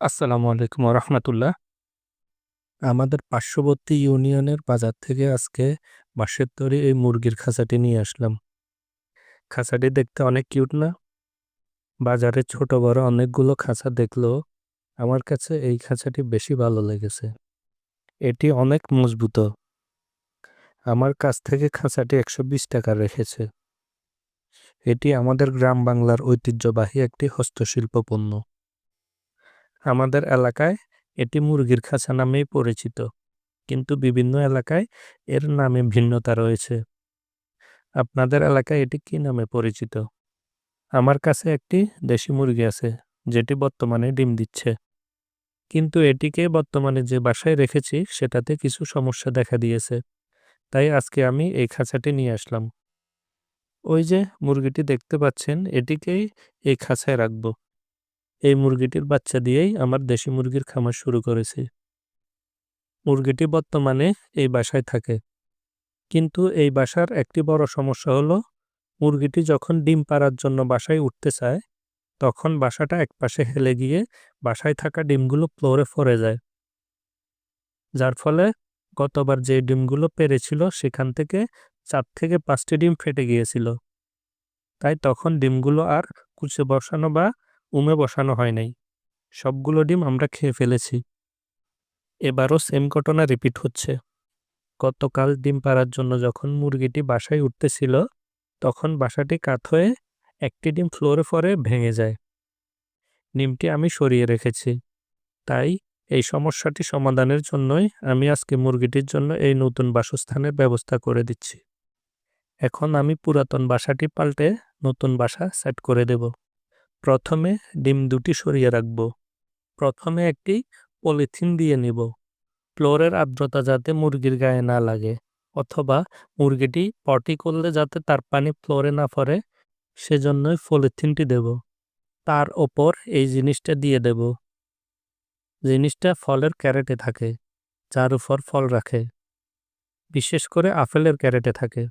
আসসালামু আলাইকুম রহমতুল্লাহ। আমাদের পার্শ্ববর্তী ইউনিয়নের বাজার থেকে আজকে বাঁশের তৈরি এই মুরগির খাঁচাটি নিয়ে আসলাম। খাঁচাটি দেখতে অনেক কিউট না? বাজারে ছোট বড় অনেকগুলো খাঁচা দেখলেও আমার কাছে এই খাঁচাটি বেশি ভালো লেগেছে। এটি অনেক মজবুত। আমার কাছ থেকে খাঁচাটি 120 টাকা রেখেছে। এটি আমাদের গ্রাম বাংলার ঐতিহ্যবাহী একটি হস্তশিল্প পণ্য। আমাদের এলাকায় এটি মুরগির খাঁচা নামেই পরিচিত, কিন্তু বিভিন্ন এলাকায় এর নামে ভিন্নতা রয়েছে। আপনাদের এলাকায় এটি কি নামে পরিচিত? আমার কাছে একটি দেশি মুরগি আছে, যেটি বর্তমানে ডিম দিচ্ছে, কিন্তু এটিকে বর্তমানে যে বাসায় রেখেছি সেটাতে কিছু সমস্যা দেখা দিয়েছে। তাই আজকে আমি এই খাঁচাটি নিয়ে আসলাম। ওই যে মুরগিটি দেখতে পাচ্ছেন, এটিকেই এই খাঁচায় রাখবো। এই মুরগিটির বাচ্চা দিয়েই আমার দেশি মুরগির খামার শুরু করেছি। মুরগিটি বর্তমানে এই বাসায় থাকে, কিন্তু এই বাসার একটি বড় সমস্যা হলো, মুরগিটি যখন ডিম পাড়ার জন্য বাসায় উঠতে চায়, তখন বাসাটা একপাশে হেলে গিয়ে বাসায় থাকা ডিমগুলো ফ্লোরে পড়ে যায়। যার ফলে গতবার যে ডিমগুলো পেড়েছিল সেখান থেকে 4 থেকে 5টি ডিম ফেটে গিয়েছিল। তাই তখন ডিমগুলো আর কুচে বসানো বা উমে বসানো হয় নাই। সবগুলো ডিম আমরা খেয়ে ফেলেছি। এবারও সেম ঘটনা রিপিট হচ্ছে। গতকাল ডিম পাড়ার জন্য যখন মুরগিটি বাসায় উঠতেছিল, তখন বাসাটি কাত হয়ে একটি ডিম ফ্লোরে পড়ে ভেঙে যায়। ডিমটি আমি সরিয়ে রেখেছি। তাই এই সমস্যাটি সমাধানের জন্যই আমি আজকে মুরগিটির জন্য এই নতুন বাসস্থানের ব্যবস্থা করে দিচ্ছি। এখন আমি পুরাতন বাসাটি পাল্টে নতুন বাসা সেট করে দেব। প্রথমে ডিম দুটি সরিয়ে রাখব। প্রথমে একটি পলিথিন দিয়ে নিব, ফ্লোরের আর্দ্রতা যাতে মুরগির গায়ে না লাগে, অথবা মুরগিটি পটি করলে যাতে তার পানি ফ্লোরে না পড়ে, সেজন্যই পলিথিনটি দেব। তার ওপর এই জিনিসটা দিয়ে দেব। জিনিসটা ফলের ক্যারেটে থাকে, যার উপর ফল রাখে। বিশেষ করে আপেলের ক্যারেটে থাকে।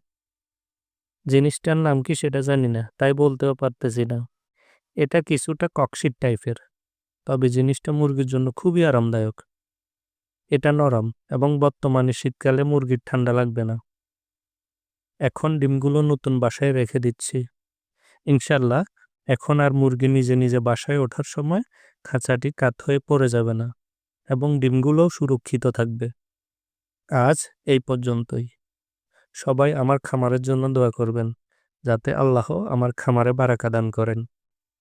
জিনিসটার নাম কি সেটা জানি না, তাই বলতেও পারতেছি না। এটা কিছুটা ককশিট টাইপের, তবে জিনিসটা মুরগির জন্য খুবই আরামদায়ক। এটা নরম এবং বর্তমানে শীতকালে মুরগির ঠান্ডা লাগবে না। এখন ডিমগুলো নতুন বাসায় রেখে দিচ্ছি। ইনশাল্লাহ এখন আর মুরগি নিজে নিজে বাসায় ওঠার সময় খাঁচাটি কাত হয়ে পড়ে যাবে না এবং ডিমগুলোও সুরক্ষিত থাকবে। আজ এই পর্যন্তই। সবাই আমার খামারের জন্য দোয়া করবেন, যাতে আল্লাহ আমার খামারে বারাকা দান করেন।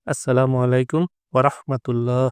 আসসালামু আলাইকুম ওয়া রাহমাতুল্লাহ।